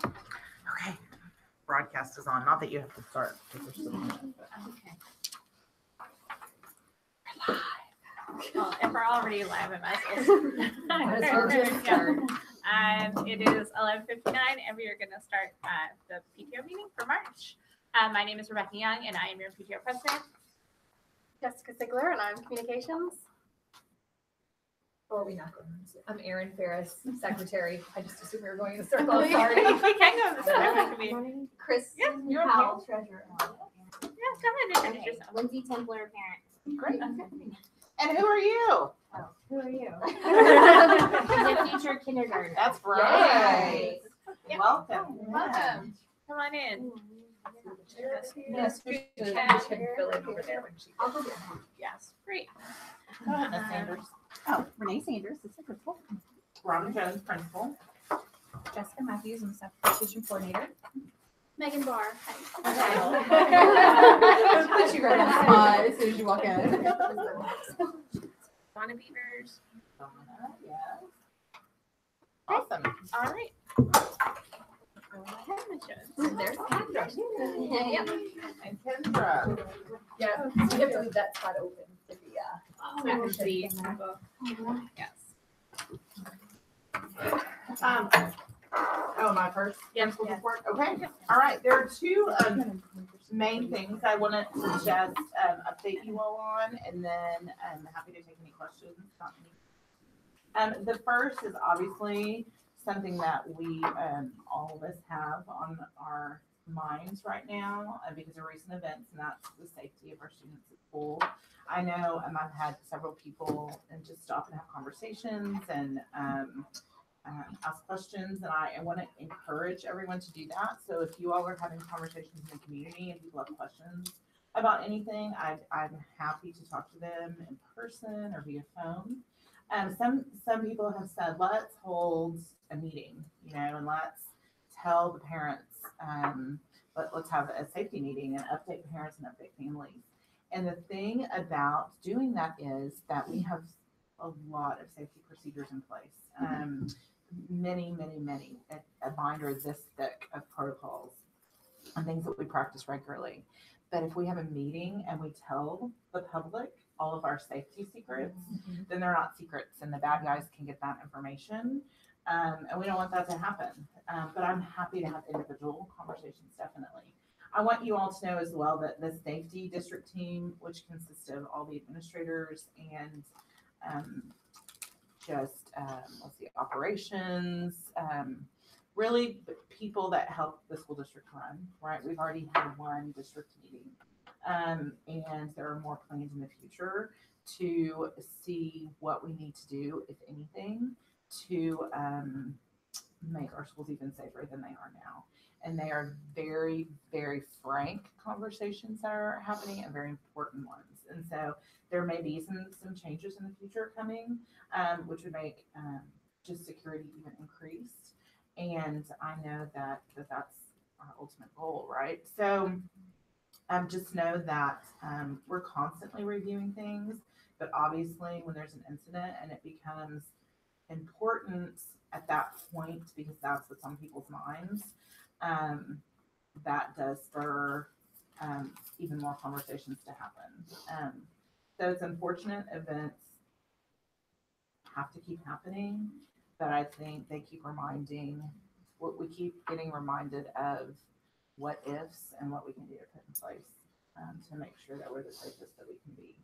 Okay. Broadcast is on. Not that you have to start. Okay. Well, if we're already live, I might as well. It is 11:59, and we are going to start the PTO meeting for March. My name is Rebecca Young, and I am your PTO president. Jessica Sigler, and I'm communications. Or we not going to? I'm Erin Ferris, secretary. I just assumed we were going in a circle. I'm sorry. We can go in the circle. Chris, yeah, you're Powell, treasurer. Yeah, go ahead and introduce yourself. Lindsay Templer, parent. Great. And who are you? Oh, who are you? She's a future kindergartner. That's right. Yeah. Welcome. Welcome. Come on in. Yes, fill in over there when she. Yes, great. Go ahead, Ms. Sanders. Oh, Renee Sanders, assistant principal. Robin Jones, principal. Jessica Matthews, I'm the substitution coordinator. Megan Barr. Put you right on the spot as soon as you walk in. Donna Beavers. Yes. Awesome. All right. Go ahead, Ms. Jones. There's Kendra. Yep. And Kendra. Yeah, you have to leave that spot open to be Yes. Oh, my first Yes. report. Okay. All right. There are two main things I want to just update you all on, and then I'm happy to take any questions. The first is obviously something that we all of us have on our minds right now because of recent events, and that's the safety of our students at school. I know I've had several people and just stop and have conversations and ask questions, and I want to encourage everyone to do that. So if you all are having conversations in the community and people have questions about anything, I'm happy to talk to them in person or via phone. Some people have said, let's hold a meeting, and let's tell the parents, let's have a safety meeting and update parents and update families. And the thing about doing that is that we have a lot of safety procedures in place. Many, a binder this thick of protocols and things that we practice regularly. But if we have a meeting and we tell the public all of our safety secrets, then they're not secrets and the bad guys can get that information. And we don't want that to happen. But I'm happy to have individual conversations, definitely. I want you all to know as well that the safety district team, which consists of all the administrators and operations, really people that help the school district run, right? We've already had one district meeting, and there are more plans in the future to see what we need to do, if anything, to make our schools even safer than they are now. And they are very, very frank conversations that are happening and very important ones. And so there may be some changes in the future coming, which would make just security even increased. And I know that that's our ultimate goal, right? So just know that we're constantly reviewing things, but obviously when there's an incident and it becomes important at that point, because that's what's on people's minds, that does spur even more conversations to happen. So it's unfortunate events have to keep happening, but I think they keep reminding, what we keep getting reminded of what ifs and what we can do to put in place to make sure that we're the safest that we can be.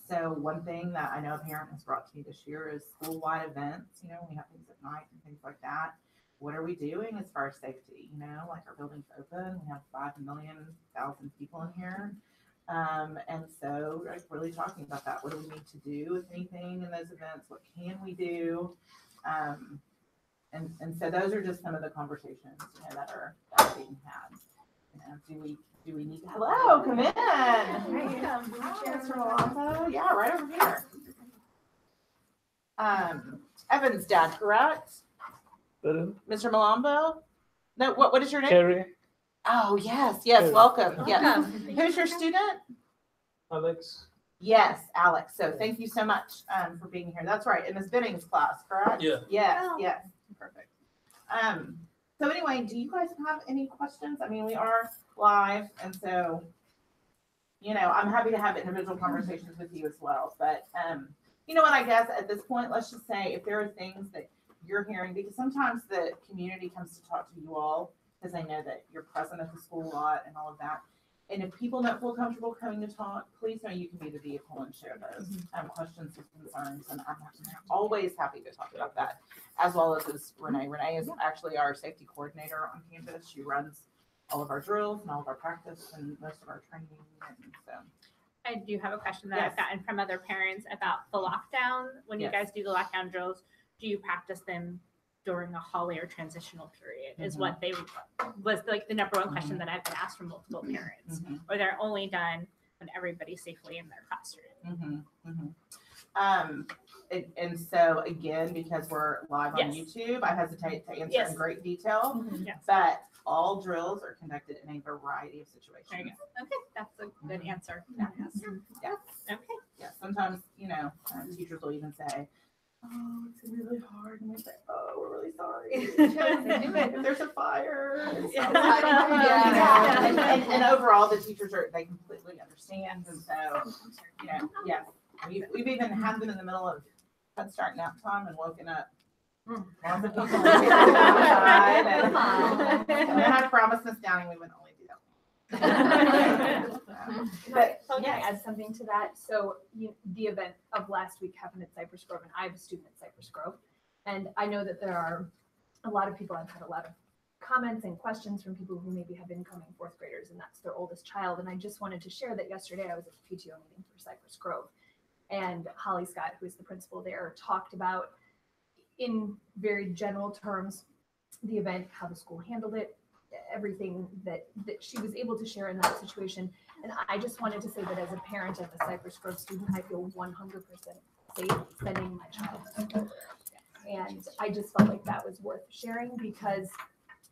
So one thing that I know a parent has brought to me this year is school-wide events. We have things at night and things like that. What are we doing as far as safety? Like our building's open, we have 5,000,000 people in here. And so like really talking about that. What do we need to do, if anything, in those events? What can we do? And so those are just some of the conversations that are being had. Do we need to? Hello, come in. Mr. Malonzo. Yeah, right over here. Evan's dad, correct? Mr. Malombo? No, what is your name? Carrie. Oh, yes, welcome. Yes. Who's your student? Alex. Yes, Alex. So thank you so much for being here. That's right. In Ms. Binning's class, correct? Yeah. Yes. Perfect. So anyway, do you guys have any questions? I mean, we are live, and so, I'm happy to have individual conversations with you as well. But, you know what, I guess at this point, let's just say if there are things that you're hearing, because sometimes the community comes to talk to you all because they know that you're present at the school a lot and all of that. And if people don't feel comfortable coming to talk, please know you can be the vehicle and share those questions and concerns. And I'm always happy to talk about that, as well as Renee. Renee is actually our safety coordinator on campus. She runs all of our drills and all of our practice and most of our training. And so, I do have a question that Yes. I've gotten from other parents about the lockdown. When you Yes. guys do the lockdown drills, do you practice them during a holiday or transitional period? Is what they was like the number one question that I've been asked from multiple parents, or they're only done when everybody's safely in their classroom. And so again, because we're live on Yes. YouTube, I hesitate to answer Yes. in great detail, Yes. but all drills are conducted in a variety of situations. There you go. Okay, that's a good answer. That is. Yeah. Okay. Yeah, sometimes, teachers will even say, oh, it's really hard. And we say, oh, we're really sorry. If there's a fire. Yeah. And overall, the teachers they completely understand. And so, yeah, we've even had them in the middle of Head Start nap time and woken up. Lots of people outside, and then I promised Miss Downing we wouldn't only do that. Can I add something to that? So the event of last week happened at Cypress Grove, and I have a student at Cypress Grove. And I know that there are a lot of people, I've had a lot of comments and questions from people who maybe have incoming fourth graders, and that's their oldest child. And I just wanted to share that yesterday I was at the PTO meeting for Cypress Grove. And Holly Scott, who is the principal there, talked about, in very general terms, the event, how the school handled it, everything that she was able to share in that situation. And I just wanted to say that as a parent of a Cypress Grove student, I feel 100% safe sending my child. And I just felt like that was worth sharing, because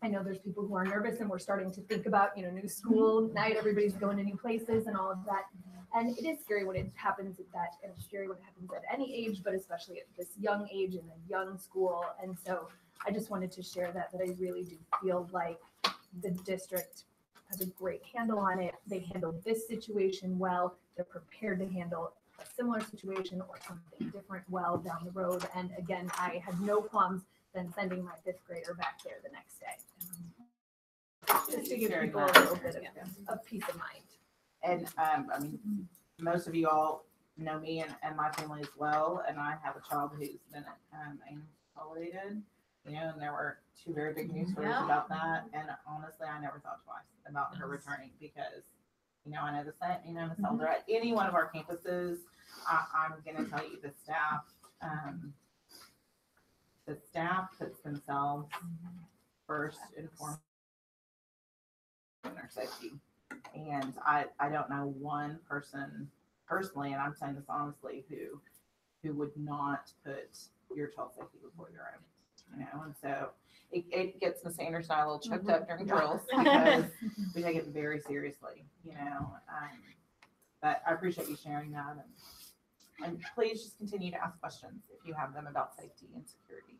I know there's people who are nervous, and we're starting to think about, new school night, everybody's going to new places and all of that. And it is scary when it happens at that, and it's scary when it happens at any age, but especially at this young age in a young school. And so I just wanted to share that I really do feel like the district has a great handle on it. They handled this situation well. They're prepared to handle a similar situation or something different well down the road. And again, I had no qualms then sending my fifth grader back there the next day. Just to give people a little bit of peace of mind. And most of you all know me and my family as well. And I have a child who's been isolated, and there were two very big news stories about that. And honestly, I never thought twice about her returning, because, I know the same, Miss Elder, at any one of our campuses, I'm going to tell you the staff puts themselves first and foremost in their safety. And I don't know one person personally, and I'm saying this honestly, who would not put your child's safety before your own, and so it gets Miss Sanders and I a little choked up during drills, because we take it very seriously, but I appreciate you sharing that, and please just continue to ask questions if you have them about safety and security.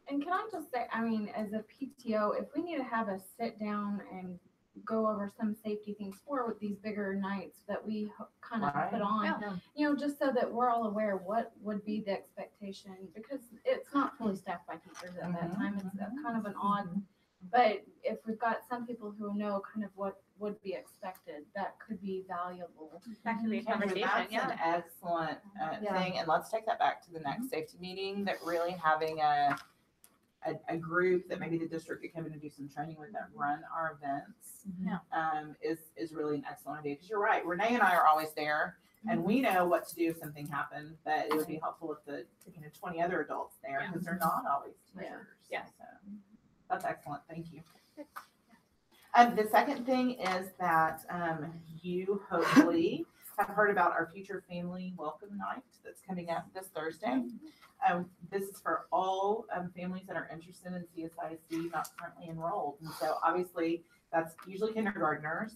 And can I just say, as a PTO, if we need to have a sit down and go over some safety things for these bigger nights that we kind of put on, just so that we're all aware what would be the expectation, because it's not fully staffed by teachers at that time. It's kind of an odd, but if we've got some people who know kind of what would be expected, that could be valuable. That could be a conversation. That's an excellent thing. And let's take that back to the next safety meeting, that really having a group that maybe the district could come in and do some training with that run our events is really an excellent idea. Because you're right, Renee and I are always there, and we know what to do if something happened, but it would be helpful if the 20 other adults there, because they're not always teachers. Yeah. So that's excellent. Thank you. The second thing is that you hopefully have heard about our future family welcome night that's coming up this Thursday. This is for all families that are interested in CSIC, not currently enrolled. And so obviously that's usually kindergartners,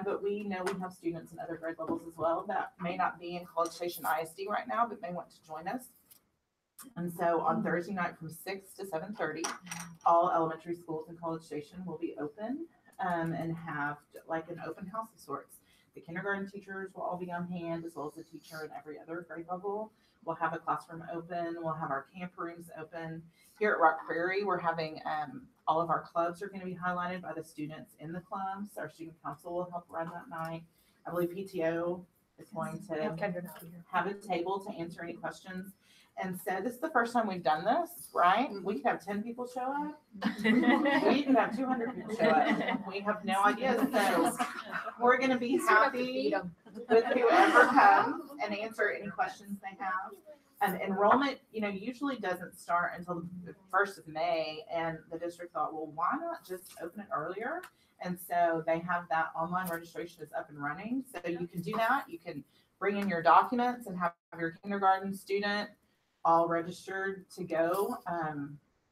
but we know we have students in other grade levels as well that may not be in College Station ISD right now, but may want to join us. And so on Thursday night from 6 to 7:30, all elementary schools in College Station will be open and have like an open house of sorts. The kindergarten teachers will all be on hand, as well as the teacher in every other grade level. We'll have a classroom open. We'll have our camp rooms open. Here at Rock Prairie, we're having all of our clubs are going to be highlighted by the students in the clubs. Our student council will help run that night. I believe PTO is going to have a table to answer any questions. And so this is the first time we've done this, right? We could have 10 people show up. We could have 200 people show up. We have no idea. So we're going to be happy with whoever comes and answer any questions they have. Enrollment, usually doesn't start until the 1st of May, and the district thought, well, why not just open it earlier? And so they have that online registration is up and running. So you can do that. You can bring in your documents and have your kindergarten student all registered to go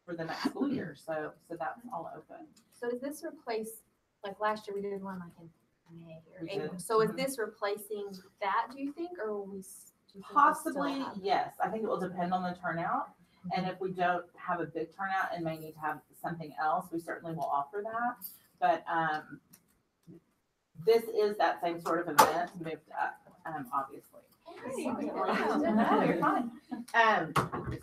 for the next school year. So that's all open. So does this replace, like last year we did one like in May or We April. did. So is this replacing that, do you think, or will we? Do you think we'll still Possibly, have- yes. I think it will depend on the turnout. And if we don't have a big turnout and may need to have something else, we certainly will offer that. But this is that same sort of event moved up, obviously. No, you're fine.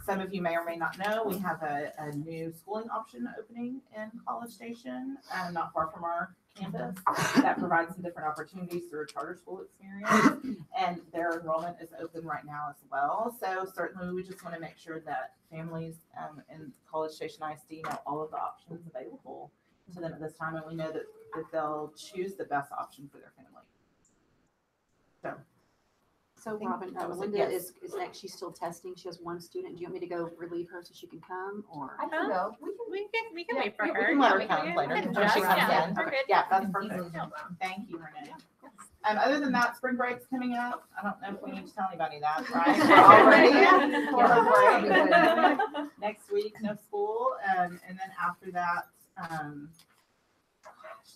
Some of you may or may not know, we have a new schooling option opening in College Station, not far from our campus, that provides some different opportunities through a charter school experience. And their enrollment is open right now as well. So certainly we just want to make sure that families in College Station ISD know all of the options available to them at this time. And we know that they'll choose the best option for their family. So think Robin, that was it, Linda yes. is next, she's still testing. She has one student. Do you want me to go relieve her so she can come, or? I can go. We can Yeah, wait for we her. can let her Yeah, come we later can when she adjust. comes Yeah, in. we're Okay. good. Yeah, that's perfect. Thank you, Renee. Other than that, spring break's coming up. I don't know if we need to tell anybody that, right? We're already full of break. Next week, no school. And then after that,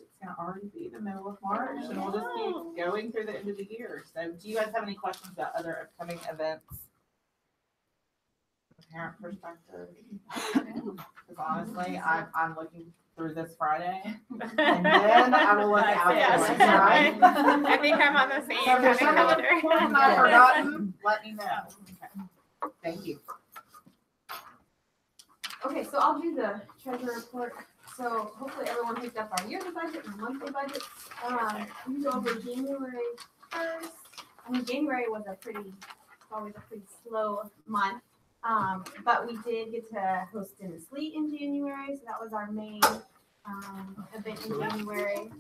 it's gonna already be the middle of March, and we'll just keep going through the end of the year. So do you guys have any questions about other upcoming events? From a parent perspective? Because honestly, I'm looking through this Friday, and then I will look afterwards, right? I think I'm on the same So if kind there's of something calendar. important I've forgotten, let me know. Okay. Thank you. Okay, so I'll do the treasurer report. So hopefully everyone picked up our yearly budget and monthly budgets. We go over January 1st. I mean, January was always a pretty slow month. But we did get to host in the sleet in January, so that was our main event in January.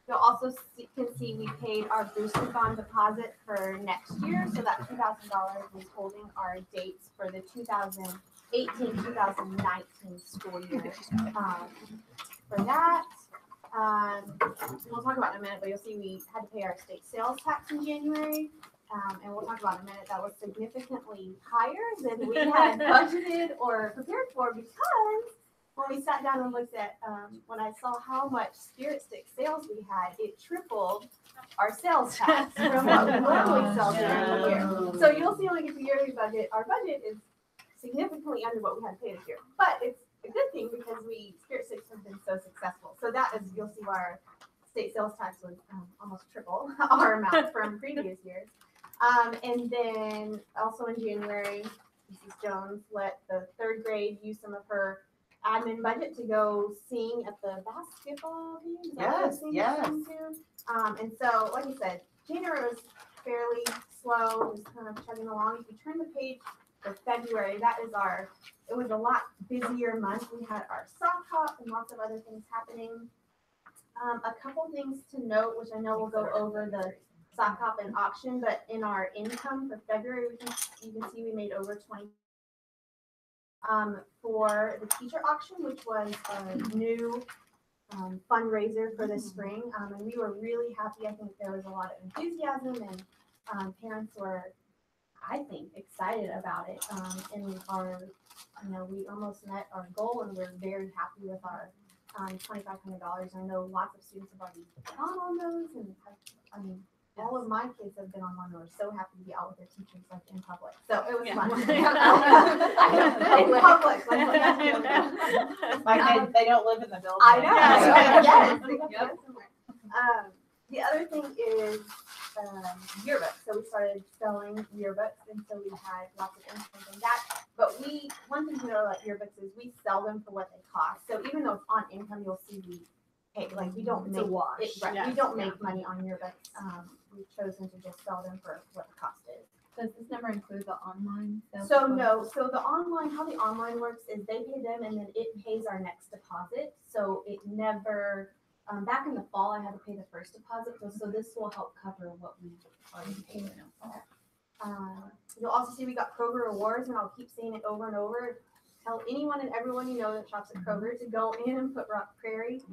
You'll also can see we paid our boosted bond deposit for next year, so that $2,000 is holding our dates for the 2018-2019 school year. For that, we'll talk about in a minute, but you'll see we had to pay our state sales tax in January. And we'll talk about in a minute, that was significantly higher than we had budgeted or prepared for, because when we sat down and looked at, when I saw how much Spirit Stick sales we had, it tripled our sales tax from what we normally sell during the year. So you'll see when we get to the yearly budget, our budget is significantly under what we had to pay this year. But it's a good thing because Spirit Sticks have been so successful. So that is, you'll see why our state sales tax was almost triple our amount from previous years. And then also in January, Mrs. Jones let the 3rd grade use some of her admin budget to go sing at the basketball game. Is that what Yes, they sing yes. to? And so, like I said, January was fairly slow, just kind of chugging along. If you turn the page for February, it was a lot busier month. We had our sock hop and lots of other things happening. A couple things to note, which I know we'll go over the sock hop and auction, but in our income for February, you can see we made over 20 for the teacher auction, which was a new fundraiser for the spring. And we were really happy. I think there was a lot of enthusiasm, and parents were, I think, excited about it. And we almost met our goal, and we're very happy with our $2,500. I know lots of students have already gone on those, and all of my kids have been on one and were so happy to be out with their teachers like in public. So it was Yeah. fun. In public. Like they don't live in the building. I know. Yeah. Yes. Yep. The other thing is yearbooks. So we started selling yearbooks, and so we had lots of income from that. But one thing we know about yearbooks is we sell them for what they cost. So even though it's on income, you'll see we pay, like we don't It's make a wash. right, Yes. we don't make money on yearbooks. We've chosen to just sell them for what the cost is. Does this number include the online sales? So as well? no, so how the online works is they pay them and then it pays our next deposit. So it never, back in the fall, I had to pay the first deposit. So this will help cover what we already paid. You'll also see we got Kroger rewards, and I'll keep saying it over and over. Tell anyone and everyone you know that shops at Kroger to go in and put Rock Prairie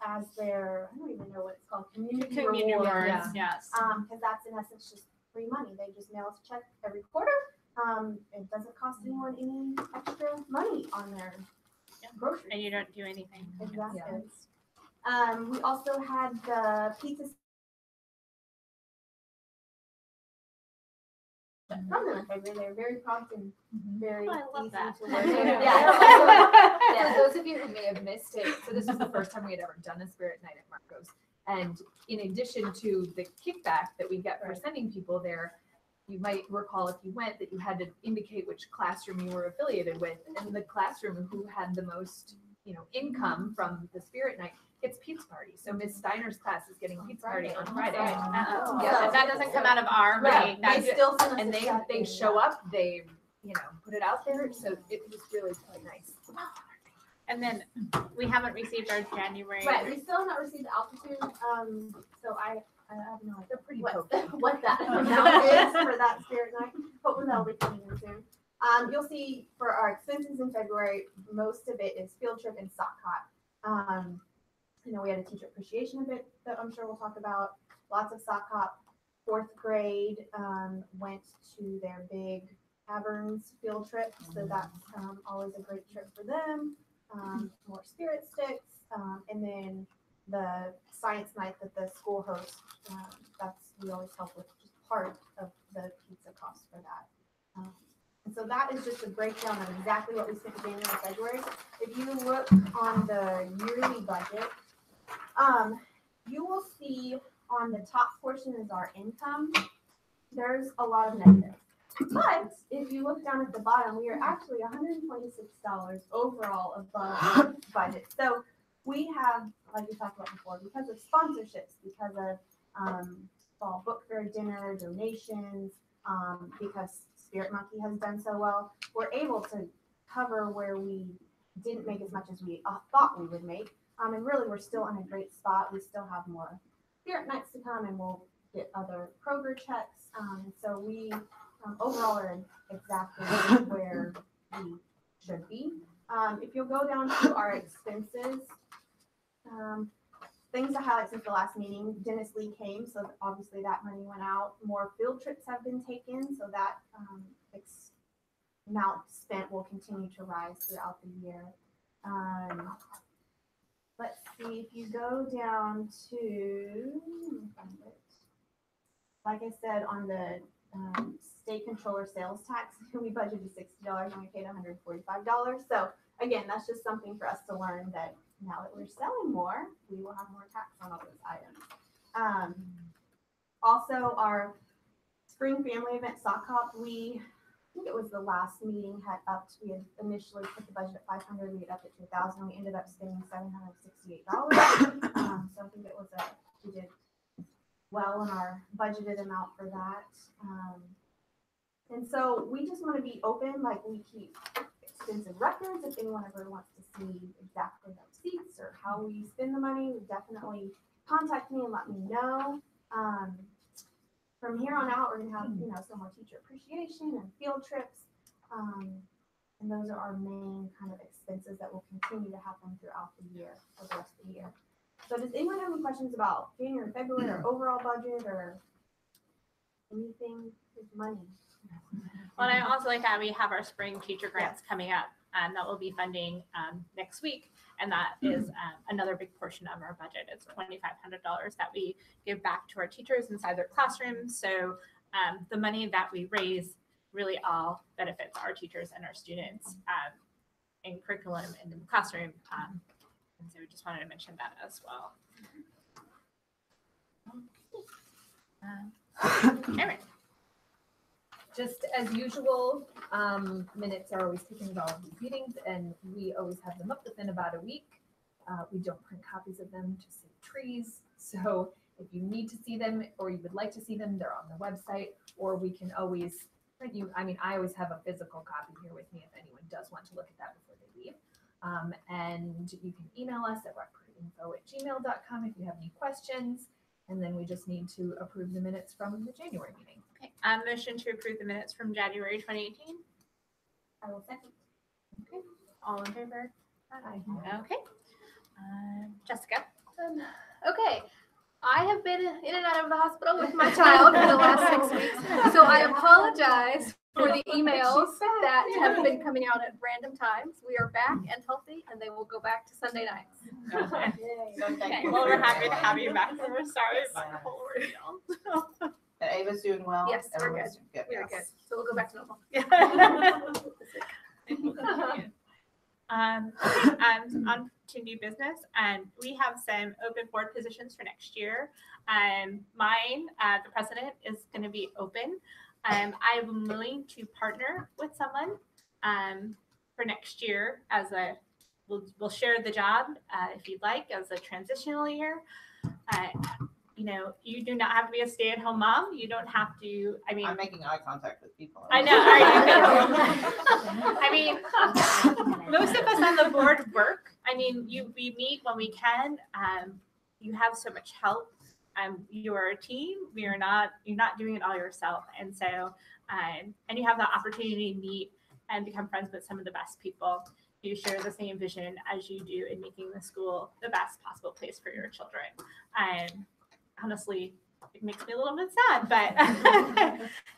as their, I don't even know what it's called, community Community reward. rewards, yes. Because that's in essence just free money. They just mail us a check every quarter. It doesn't cost anyone any extra money on their groceries. And you don't do anything. Exactly. Yeah. We also had the pizza from them. They're very prompt and very Oh, I love easy that. to work with. Yeah, for those of you who may have missed it, so this was the first time we had ever done a spirit night at Marco's. And in addition to the kickback that we get for sending people there, you might recall if you went that you had to indicate which classroom you were affiliated with. And the classroom who had the most, income from the spirit night gets pizza party. So Miss Steiner's class is getting pizza party on Friday. Uh-oh. Yeah. If that doesn't come out of our money, Right. that's They still send us And a check they and, show up, they, put it out there. So it was really quite nice. and then we haven't received our January. Right, we still have not received the altitude, so I have no idea They're pretty what, pokey. what that amount is for that spirit night, but that'll be coming in soon. You'll see for our expenses in February, most of it is field trip and sock hop. We had a teacher appreciation event that I'm sure we'll talk about, lots of sock hop. 4th grade went to their big Caverns field trip, so that's always a great trip for them. More spirit sticks, and then the science night that the school hosts, we always help with just part of the pizza cost for that. And so that is just a breakdown of exactly what we spent in January and February. If you look on the yearly budget, you will see on the top portion is our income. There's a lot of negatives. But if you look down at the bottom, we are actually $126 overall above budget. So we have, like we talked about before, because of sponsorships, because of fall book fair dinner, donations, because Spirit Monkey has done so well, we're able to cover where we didn't make as much as we thought we would make. And really, we're still in a great spot. We still have more Spirit Nights to come, and we'll get other Kroger checks. So we overall are exactly where we should be. If you'll go down to our expenses, things to highlight since the last meeting, Dennis Lee came, so obviously that money went out. More field trips have been taken, so that amount spent will continue to rise throughout the year. Let's see, if you go down to, like I said, on the state controller sales tax, we budgeted $60 and we paid $145. So again, that's just something for us to learn that now that we're selling more, we will have more tax on all those items. Also, our spring family event sock hop, I think it was the last meeting we had initially put the budget at 500, we had upped it to 1,000, we ended up spending $768. So I think it was we did well in our budgeted amount for that. And so we just want to be open, like we keep extensive records. If anyone ever wants to see exactly the receipts or how we spend the money, definitely contact me and let me know. From here on out, we're gonna have some more teacher appreciation and field trips, and those are our main kind of expenses that will continue to happen throughout the year for the rest of the year. So does anyone have any questions about January and February or overall budget or anything with money? Well, I also like that we have our spring teacher grants coming up. that we'll be funding next week. And that is another big portion of our budget. It's $2,500 that we give back to our teachers inside their classrooms. So the money that we raise really all benefits our teachers and our students in curriculum and in the classroom. And so we just wanted to mention that as well. Erin. Just as usual, minutes are always taken at all of these meetings, and we always have them up within about a week. We don't print copies of them to save trees, so if you need to see them or you would like to see them, they're on the website, or we can always print you. I mean, I always have a physical copy here with me if anyone does want to look at that before they leave. And you can email us at rockprintinfo@gmail.com if you have any questions. And then we just need to approve the minutes from the January meeting. Okay. Motion to approve the minutes from January 2018. I will second. Okay. All in favor? Aye. Okay. Jessica. Okay, I have been in and out of the hospital with my child for the last 6 weeks, so I apologize for the emails that have been coming out at random times. We are back and healthy, and they will go back to Sunday nights. Okay. So thank you. Well, we're happy to have you back. We're sorry about the whole ordeal. And Ava's doing well? Yes, we're Everyone's good. We are good, so we'll go back to normal. On to new business, and we have some open board positions for next year. Mine, the president, is going to be open. I'm willing to partner with someone for next year as we'll share the job if you'd like as a transitional year. You know, you do not have to be a stay-at-home mom. You don't have to. I mean, I'm making eye contact with people. I know. I mean, most of us on the board work. I mean, we meet when we can. You have so much help. You are a team. You're not doing it all yourself. And so, and you have the opportunity to meet and become friends with some of the best people who share the same vision as you do in making the school the best possible place for your children. Honestly, it makes me a little bit sad, but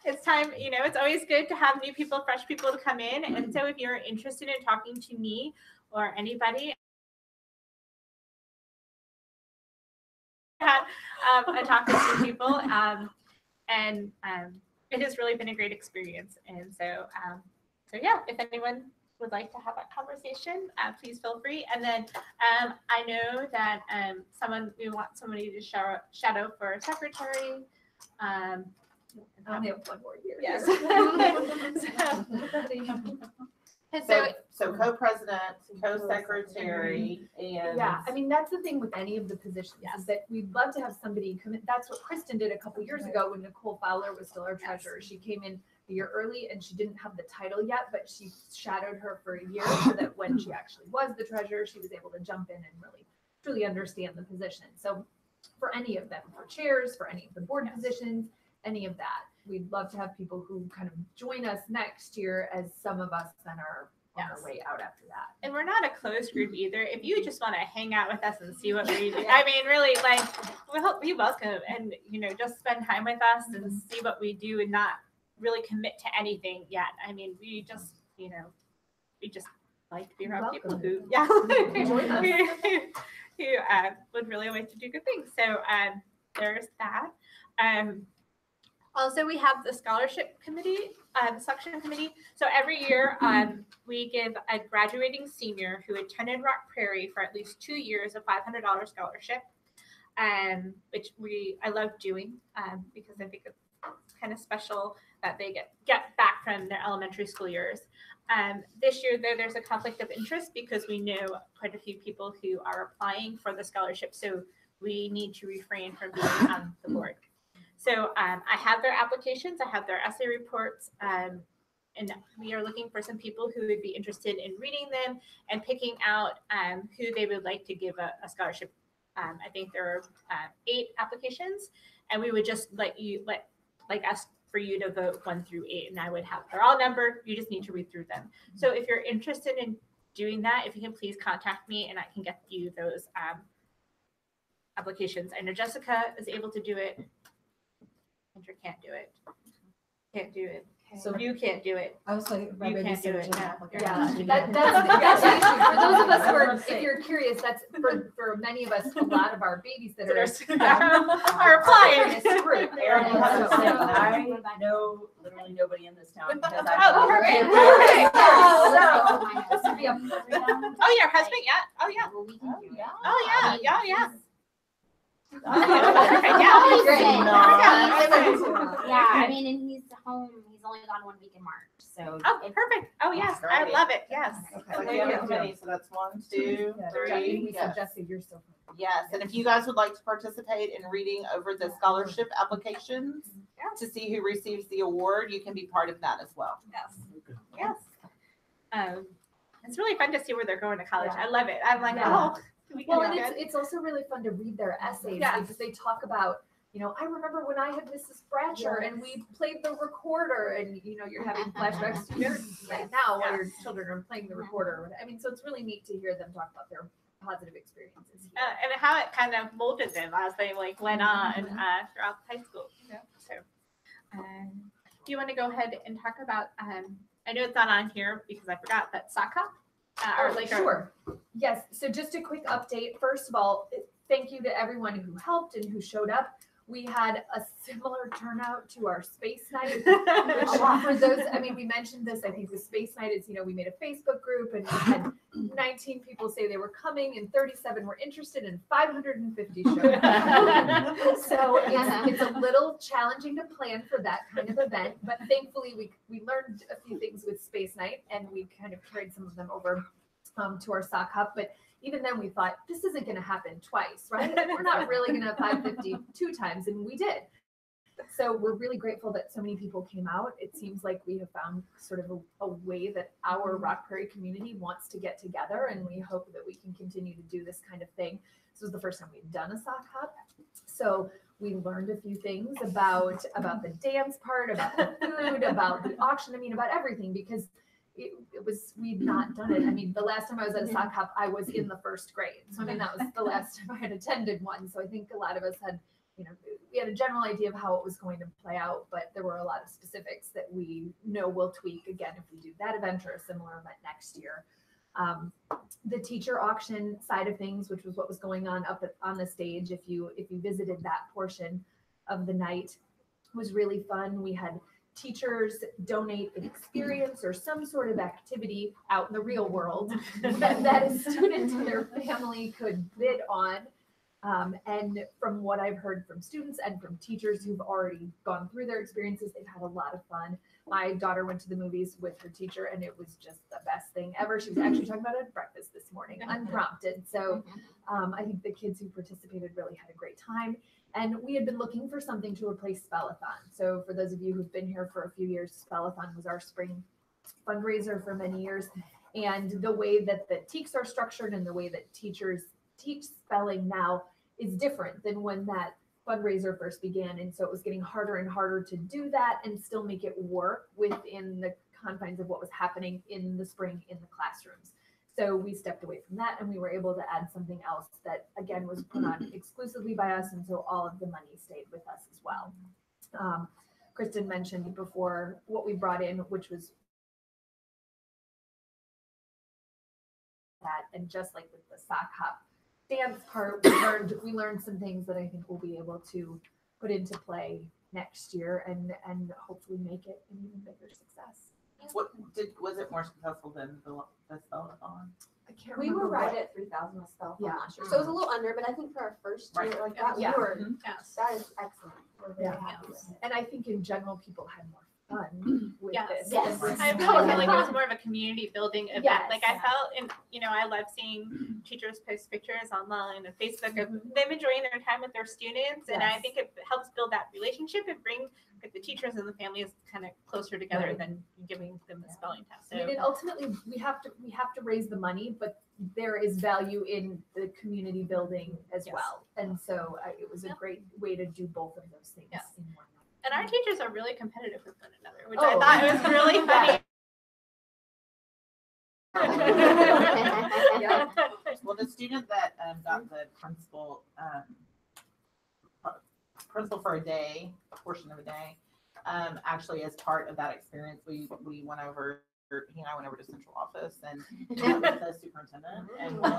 it's time, you know, it's always good to have new people, fresh people to come in. And so if you're interested in talking to me or anybody, I talk to some people, and it has really been a great experience. And so, yeah, if anyone would like to have that conversation, please feel free. And then I know that we want somebody to shadow for a secretary. I only have one more year. Yes. So co-president, co-secretary, and Yeah, I mean, that's the thing with any of the positions is that we'd love to have somebody come in. That's what Kristen did a couple years ago when Nicole Fowler was still our treasurer. She came in a year early and she didn't have the title yet, but she shadowed her for a year so that when she actually was the treasurer, she was able to jump in and really truly understand the position. So for any of them, for chairs, for any of the board positions, any of that, we'd love to have people who kind of join us next year as some of us then are on our way out after that. And we're not a closed group either. If you just want to hang out with us and see what we do, I mean, really, like, we welcome and, you know, just spend time with us and see what we do and not really commit to anything yet. I mean, we just, you know, we just like to be around people who, who would really like to do good things. So there's that. Also, we have the scholarship committee, the selection committee. So every year we give a graduating senior who attended Rock Prairie for at least 2 years a $500 scholarship, which I love doing because I think it's kind of special that they get back from their elementary school years. This year, there's a conflict of interest because we know quite a few people who are applying for the scholarship. So we need to refrain from being on the board. So I have their applications, I have their essay reports, and we are looking for some people who would be interested in reading them and picking out who they would like to give a scholarship. I think there are 8 applications, and we would just like us for you to vote 1 through 8, and I would have, they're all numbered, you just need to read through them. So if you're interested in doing that, if you can please contact me and I can get you those applications. I know Jessica is able to do it. Andrew can't do it. So you can't do it. I was like, You can't do it. Yeah, that's the issue. For those of us who are, if you're curious, that's for many of us, a lot of our babies that Are applying. Aaron, I have to say, So- I know literally nobody in this town because Oh, perfect. This would be a Oh, your husband? Yeah. Oh, yeah. Well, we can do it. Oh, yeah. Yeah, yeah. Yeah, I mean, and he's home, he's only gone 1 week in March, so. Oh, perfect. Oh, yes. I love it. Yes. So we have a committee, so that's 1, 2, 3. Yes. Jesse, you're so. Yes, and if you guys would like to participate in reading over the scholarship applications to see who receives the award, you can be part of that as well. Yes. Yes. It's really fun to see where they're going to college. I love it. I'm like, oh. Well, and it's also really fun to read their essays Yeah. because they talk about, I remember when I had Mrs. Bratcher and we played the recorder and, you're having flashbacks to your right now while your children are playing the recorder. I mean, so it's really neat to hear them talk about their positive experiences here. And how it kind of molded them as they went on throughout high school. So, do you want to go ahead and talk about? I know it's not on here because I forgot that SOCA. Sure. Yes. So just a quick update. First of all, thank you to everyone who helped and who showed up. We had a similar turnout to our space night. Which for those, we mentioned this. I think the space night is, we made a Facebook group and we had 19 people say they were coming and 37 were interested and 550 showed up. So it's a little challenging to plan for that kind of event, but thankfully we learned a few things with space night and we kind of carried some of them over to our sock hop. But even then we thought this isn't going to happen twice, right? We're not really going to have 550 2 times, and we did. So we're really grateful that so many people came out. It seems like we have found sort of a way that our Rock Prairie community wants to get together, and we hope that we can continue to do this kind of thing. This was the first time we'd done a sock hop. So we learned a few things about the dance part, about the food, about the auction, about everything, because we'd not done it. The last time I was at a sock hop, I was in the 1st grade. So that was the last time I had attended one. So I think a lot of us had, we had a general idea of how it was going to play out, but there were a lot of specifics that we know we'll tweak again if we do that event or a similar event next year. The teacher auction side of things, which was what was going on up on the stage, if you visited that portion of the night, was really fun. We had teachers donate an experience or some sort of activity out in the real world that a student and their family could bid on. And from what I've heard from students and from teachers who've already gone through their experiences, they've had a lot of fun. My daughter went to the movies with her teacher and it was just the best thing ever. She was actually talking about it at breakfast this morning, unprompted. So I think the kids who participated really had a great time. And we had been looking for something to replace Spellathon. So for those of you who've been here for a few years, Spellathon was our spring fundraiser for many years. And the way that the TEKs are structured and the way that teachers teach spelling now is different than when that fundraiser first began. And so it was getting harder and harder to do that and still make it work within the confines of what was happening in the spring in the classrooms. So we stepped away from that and we were able to add something else that again was put on exclusively by us. And so all of the money stayed with us as well. Kristen mentioned before what we brought in, which was that, and just like with the sock hop dance part, we learned some things that I think we'll be able to put into play next year and hopefully make it an even bigger success. Was it more successful than the Spellathon? I can't We remember. were right at 3,000 with Spellathon Yeah. last year, so it was a little under, but I think for our first year, Right. like that, Yeah. we were, Yes. that is excellent. We're very Yeah. happy with it. And I think in general, people had more fun with Yes. this. Yes. than with I really feel like it was more of a community building event. Yes. Like I felt, and I love seeing teachers post pictures online and Facebook of them enjoying their time with their students, and I Yes. think it helps build that relationship and bring the teachers and the families kind of closer together Right. than giving them a spelling test. I mean, and ultimately, we have to raise the money, but there is value in the community building as Yes. well. And so it was a great way to do both of those things Yes. in one night. And our teachers are really competitive with one another, which Oh. I thought was really funny. Yeah. Well, the student that got the principal for a day, a portion of a day, Actually, as part of that experience, we went over, he and I went over to central office and met with the superintendent and with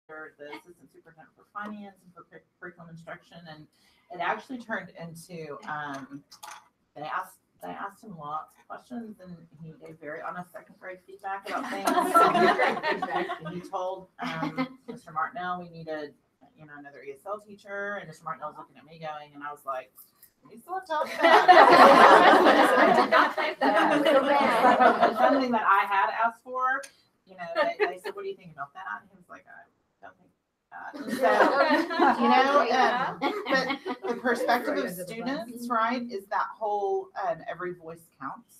the assistant superintendent for finance and for curriculum instruction. And it actually turned into, they asked him lots of questions and he gave very honest second grade feedback about things. And he told Mr. Martinell we needed, another ESL teacher, and Mr. Martinell's looking at me going, and I was like, we still have time for that. Something that I had asked for, they said, what do you think about that? And he was like, I don't think that. And so, but the perspective of students, right, is that whole every voice counts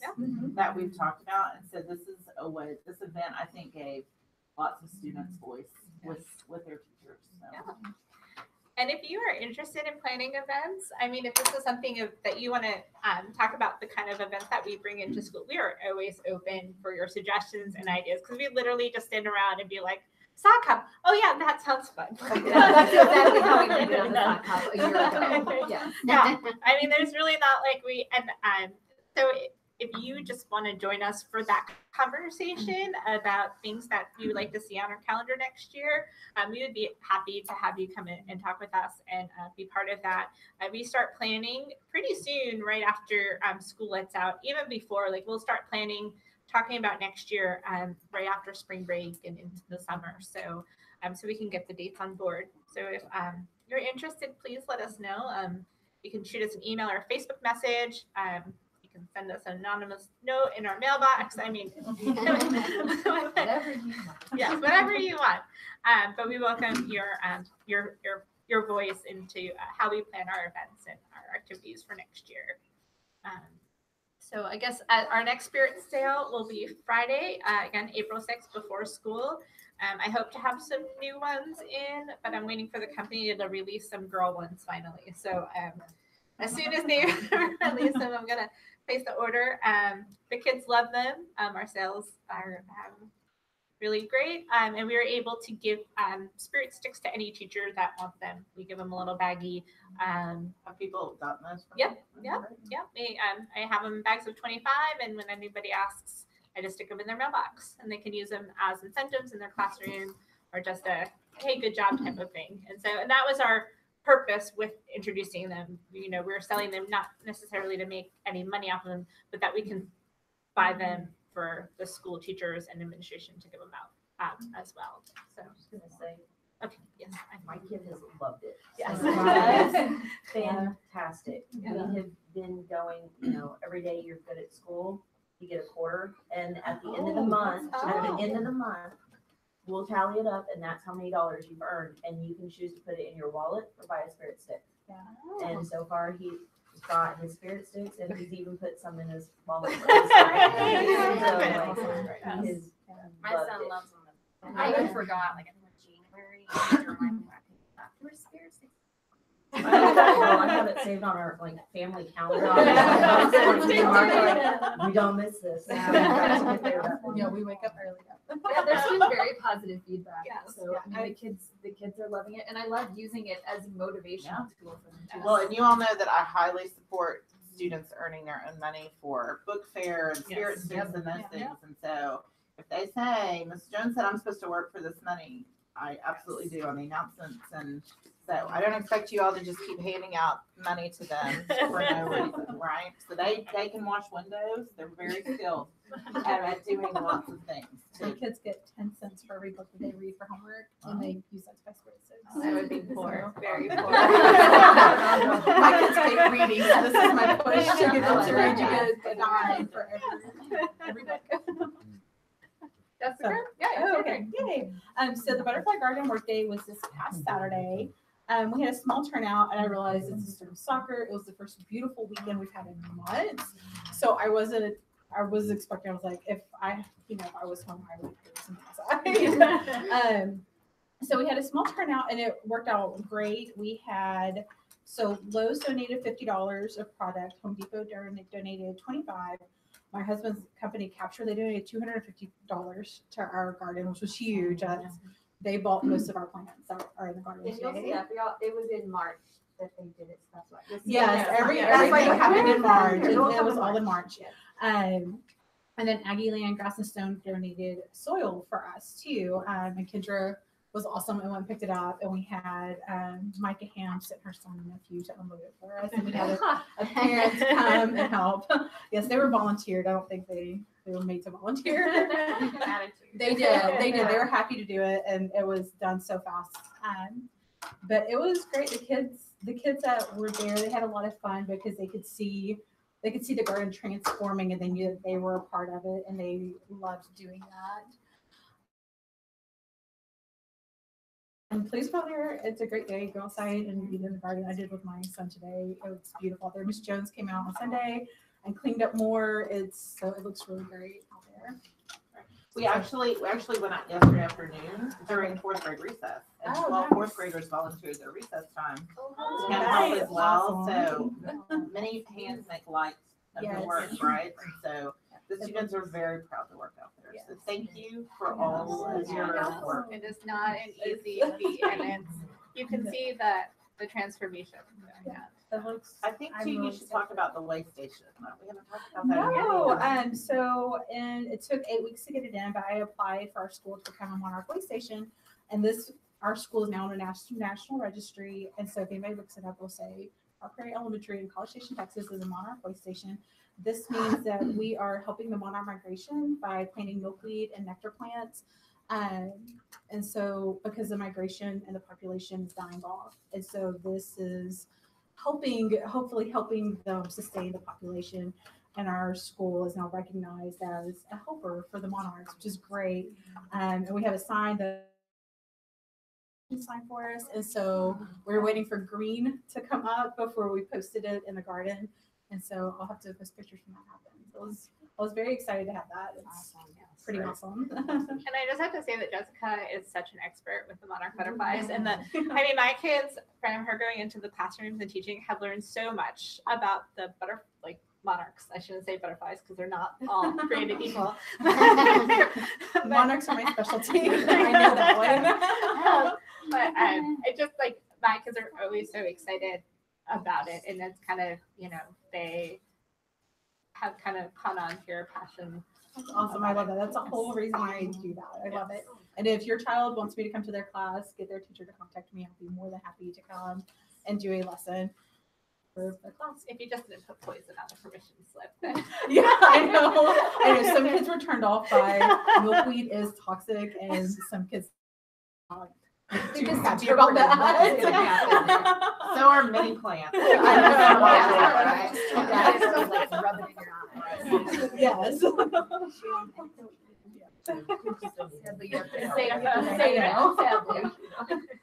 that we've talked about. And so this is a way, this event, I think, gave lots of students voice with their teachers. So. Yeah. And if you are interested in planning events, I mean, if this is something that you want to talk about the kind of events that we bring into school, we are always open for your suggestions and ideas, because we literally just stand around and be like, sock hop. Oh yeah, that sounds fun. That's exactly how we did it on the sock hop a year ago. Yeah. Yeah. I mean, there's really not like so if you just want to join us for that conversation about things that you would like to see on our calendar next year, we would be happy to have you come in and talk with us and be part of that. We start planning pretty soon, right after school lets out, even before, like we'll start planning, talking about next year right after spring break and into the summer. So so we can get the dates on board. So if you're interested, please let us know. You can shoot us an email or a Facebook message. You can send us an anonymous note in our mailbox. I mean, Whatever you want. Yes, whatever you want. But we welcome your voice into how we plan our events and our activities for next year. So I guess our next spirit sale will be Friday, again, April 6th before school. I hope to have some new ones in, but I'm waiting for the company to release some girl ones finally. So as soon as they release them, I'm going to place the order. The kids love them. Our sales are really great. And we were able to give spirit sticks to any teacher that wants them. We give them a little baggie. Have people gotten those? Yep. I have them in bags of 25, and when anybody asks, I just stick them in their mailbox, and they can use them as incentives in their classroom or just a hey, good job type of thing. And that was our purpose with introducing them. We're selling them not necessarily to make any money off of them, but that we can buy them for the school teachers and administration to give them out as well. So I was gonna say, okay, yes, my kid has loved it. Yes. Fantastic. We have been going, every day you're good at school, you get a quarter, and at the end of the month, we'll tally it up, and that's how many dollars you've earned, and you can choose to put it in your wallet or buy a spirit stick. Yeah. And so far, he's got his spirit sticks, and he's even put some in his wallet. He My son loves them. I even forgot, like, in January. Where's spirit sticks? Well, I have it saved on our family calendar. We don't miss this. Yeah, we wake up early. Yeah, there's been very positive feedback. Yes. So I mean, the kids are loving it, and I love using it as a motivational tool for them too. Well, and you all know that I highly support students earning their own money for book fair and spirit sticks and those things. And so if they say, Ms. Jones said I'm supposed to work for this money, I absolutely do on the announcements. And so I don't expect you all to just keep handing out money to them for no reason, right? So they can wash windows. They're very skilled at doing lots of things. The kids get 10 cents for every book that they read for homework, and they use that to buy spirit sticks. I would be poor, very poor. My kids hate reading, so this is my push to get them to read. You get a dime for every book. That's So- okay. Yeah, Oh, okay, yay. So the Butterfly Garden Workday was this past Saturday. We had a small turnout, and I realized it's a sort of soccer. It was the first beautiful weekend we've had in months. So I was expecting, I was like, if I was home, I would do some outside. So we had a small turnout, and it worked out great. We had, so Lowe's donated $50 of product. Home Depot donated $25. My husband's company Capture, they donated $250 to our garden, which was huge. They bought most of our plants that are in the garden And you'll see today. that throughout, it was in March. that they did it, so that's why. This- Yes, that's everything why you have happened in March. It It'll come was in all in March. Yes. And then Aggie Land Grass and Stone donated soil for us too. And Kendra was awesome and went and picked it up. And we had Micah Ham sent her son and nephew to unload it for us. And we had a parent come and help. Yes, they were volunteered. I don't think they were made to volunteer. They did. They did. They were happy to do it, and it was done so fast. But it was great. The kids that were there, they had a lot of fun because they could see the garden transforming, and they knew that they were a part of it, and they loved doing that. And please go there. It's a great day. Go outside and eat in the garden. I did with my son today. It was beautiful out there. Miss Jones came out on Sunday and cleaned up more. It looks really great out there. We actually went out yesterday afternoon during fourth grade recess. And Oh, 12 nice. fourth graders volunteered their recess time to Oh, kind of help nice. as well. Awesome. So many hands make light of Yes. the work, right? And so the students are very proud to work out there. So thank you for all of your work. It is not an easy feat, and you can see the transformation. That looks. I think too, I'm you really should talk about the way station. We haven't talked about that yet. And it took 8 weeks to get it in, but I applied for our school to become a Monarch Way Station. And our school is now on a national registry. And so if anybody looks it up, it'll say Park Prairie Elementary in College Station, Texas is a Monarch Way Station. This means that we are helping the monarch migration by planting milkweed and nectar plants. And so because the migration and the population is dying off. And so this is hopefully helping them sustain the population. And our school is now recognized as a helper for the monarchs, which is great. And we have a sign for us. And so we're waiting for green to come up before we posted it in the garden. And so I'll have to post pictures when that happens. I was very excited to have that. It's pretty awesome. And I just have to say that Jessica is such an expert with the monarch butterflies. And my kids, from her going into the classrooms and teaching, have learned so much about the monarchs. I shouldn't say butterflies because they're not all created equal. Monarchs are my specialty. I know that one. But it just my kids are always so excited about it, and it's kind of they have kind of caught on to your passion. That's awesome. I love that. That's the whole reason why I do that. I love it. And if your child wants me to come to their class, get their teacher to contact me. I'll be more than happy to come and do a lesson for the class. If you just didn't put poison on the permission slip, then Yeah, I know. Some kids were turned off by milkweed is toxic, and some kids too happy about that. So are many plants. Yes. It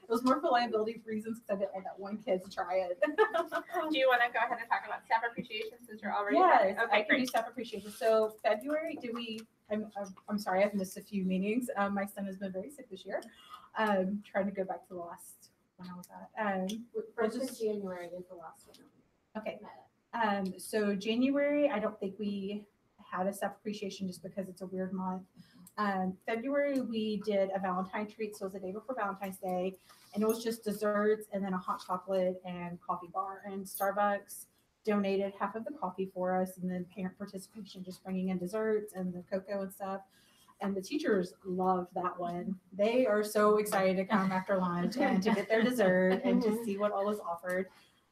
was more for liability reasons because I didn't want that one kid to try it. Do you want to go ahead and talk about staff appreciation since you're already Yes, there? I can do staff appreciation. So February, I'm sorry, I've missed a few meetings. My son has been very sick this year. Trying to go back to the last one I was at. First of January is the last one. Okay. So January, I don't think we had a staff appreciation just because it's a weird month. February, we did a Valentine treat. So it was the day before Valentine's Day, and it was just desserts and then a hot chocolate and coffee bar. And Starbucks donated half of the coffee for us, and then parent participation, just bringing in desserts and the cocoa and stuff. And the teachers loved that one. They are so excited to come after lunch and to get their dessert and to see what all was offered.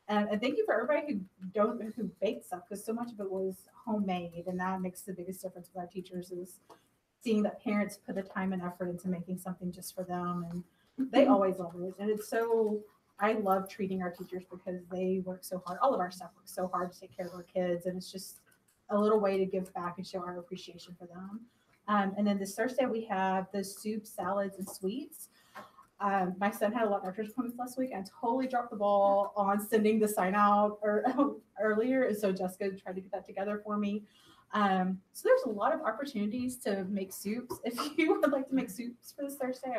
And thank you for everybody who baked stuff, because so much of it was homemade, and that makes the biggest difference with our teachers is seeing that parents put the time and effort into making something just for them, and they always love it. And I love treating our teachers because they work so hard. All of our staff works so hard to take care of our kids, and it's just a little way to give back and show our appreciation for them. And then this Thursday we have the soup, salads, and sweets. My son had a lot of doctor's appointments last week and totally dropped the ball on sending the sign out earlier. And so Jessica tried to get that together for me. So there's a lot of opportunities to make soups. If you would like to make soups for this Thursday,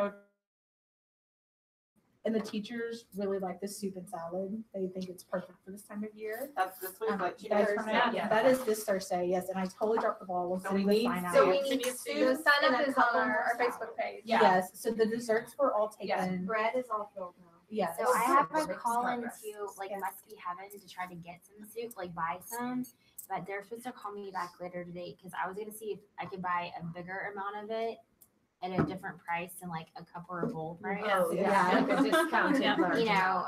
and the teachers really like the soup and salad. They think it's perfect for this time of year. That's this week, like 2 That days is, from now. that is this Thursday, yes. And I totally dropped the ball with So we sending the need sign out. So we need to- to sign up is on our Facebook page. Yes, so the desserts were all Yeah. taken. Bread is all filled now. Yes. So I have a Makes call in progress. to like Must Be Heaven to try to get some soup, like buy some. But they're supposed to call me back later today because I was gonna see if I could buy a bigger amount of it at a different price than like a cup or a bowl price. Oh, Yeah, like a discounted Yeah. version. You know,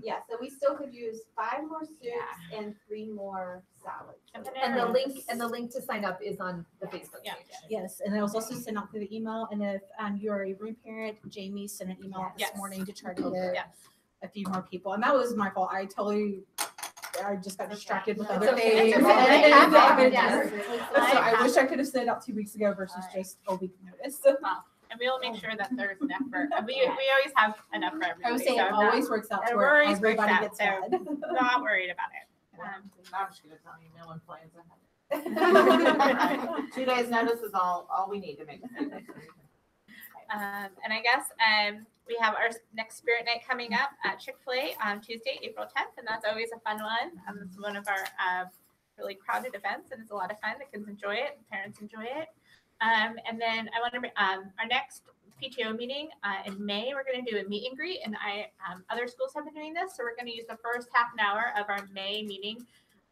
Yeah, so we still could use 5 more soups Yeah. and 3 more salads. And the link to sign up is on the Facebook Yeah. page. Yes, and it was also sent out through the email. And if you're a room parent, Jamie sent an email out this Yes. morning to try to get Yes. a few more people. And that was my fault. I just got distracted with It's other okay. things. It's okay. And- Yes. So I wish I could have sent it out 2 weeks ago versus just a week notice. And we will make sure that there's enough for, we always have enough for everybody. I was saying so it I'm not- always works out to it where always works everybody out, gets so fed. Not worried about it. I'm just gonna tell you, no one plans ahead. 2 days notice is all we need to make. And I guess we have our next Spirit Night coming up at Chick-fil-A on Tuesday, April 10th, and that's always a fun one. It's one of our really crowded events, and it's a lot of fun. The kids enjoy it, the parents enjoy it. And then I want to our next PTO meeting in May, we're going to do a meet and greet, and other schools have been doing this, so we're going to use the first half an hour of our May meeting,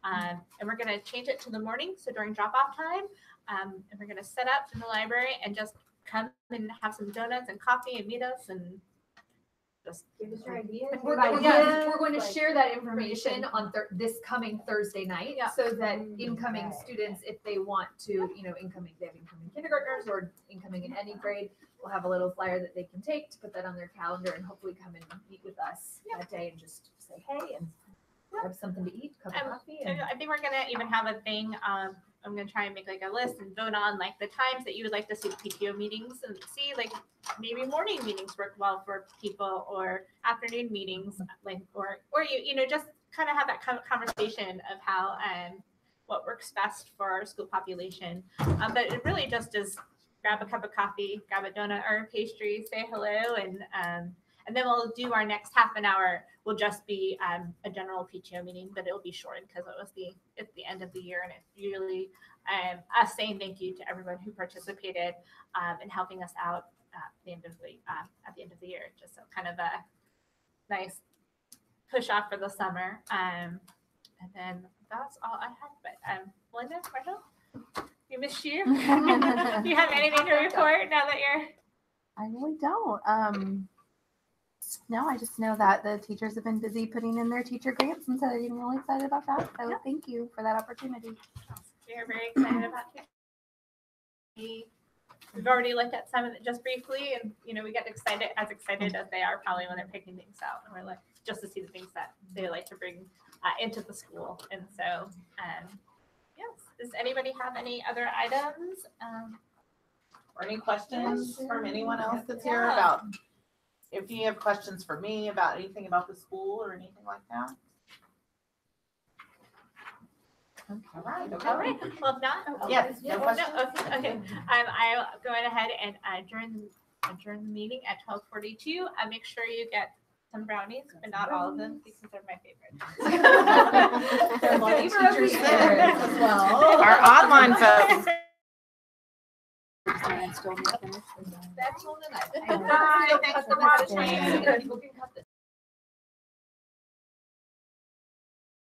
and we're going to change it to the morning, so during drop-off time, and we're going to set up in the library and just come and have some donuts and coffee and meet us and just Give us your ideas. We're going to share that information on this coming Thursday night, so that incoming students, if they want to, they have incoming kindergartners or incoming in any grade, will have a little flyer that they can take to put that on their calendar and hopefully come and meet with us that day and just say hey and have something to eat, cup of coffee. And I think we're gonna even have a thing. I'm gonna try and make like a list and vote on like the times that you would like to see PTO meetings and see like maybe morning meetings work well for people or afternoon meetings like or you just kind of have that conversation of how what works best for our school population. But it really just is grab a cup of coffee, grab a donut or a pastry, say hello, and then we'll do our next half an hour will just be a general PTO meeting, but it'll be short because it's the end of the year, and it's usually us saying thank you to everyone who participated in helping us out at the end of the year. Just so kind of a nice push off for the summer. And then that's all I have. But Linda, Marshall, we missed you. Do you have anything to report now that you're? I really don't. No, I just know that the teachers have been busy putting in their teacher grants, and so they're getting really excited about that. So thank you for that opportunity. We are very excited about it. We've already looked at some of it just briefly, and we get excited as they are probably when they're picking things out, and we're like just to see the things that they like to bring into the school. And so, yes. Does anybody have any other items? Or any questions from anyone else that's here about? If you have questions for me about anything about the school or anything like that. All right. Okay. All right. Well, if not, Yes. No questions. Okay. I'll go ahead and adjourn the meeting at 12:42. Make sure you get some brownies, but not all of them because they're my favorite. there are a lot of teachers there as well. Our online folks. That's all the night. Bye. Thanks for watching. People can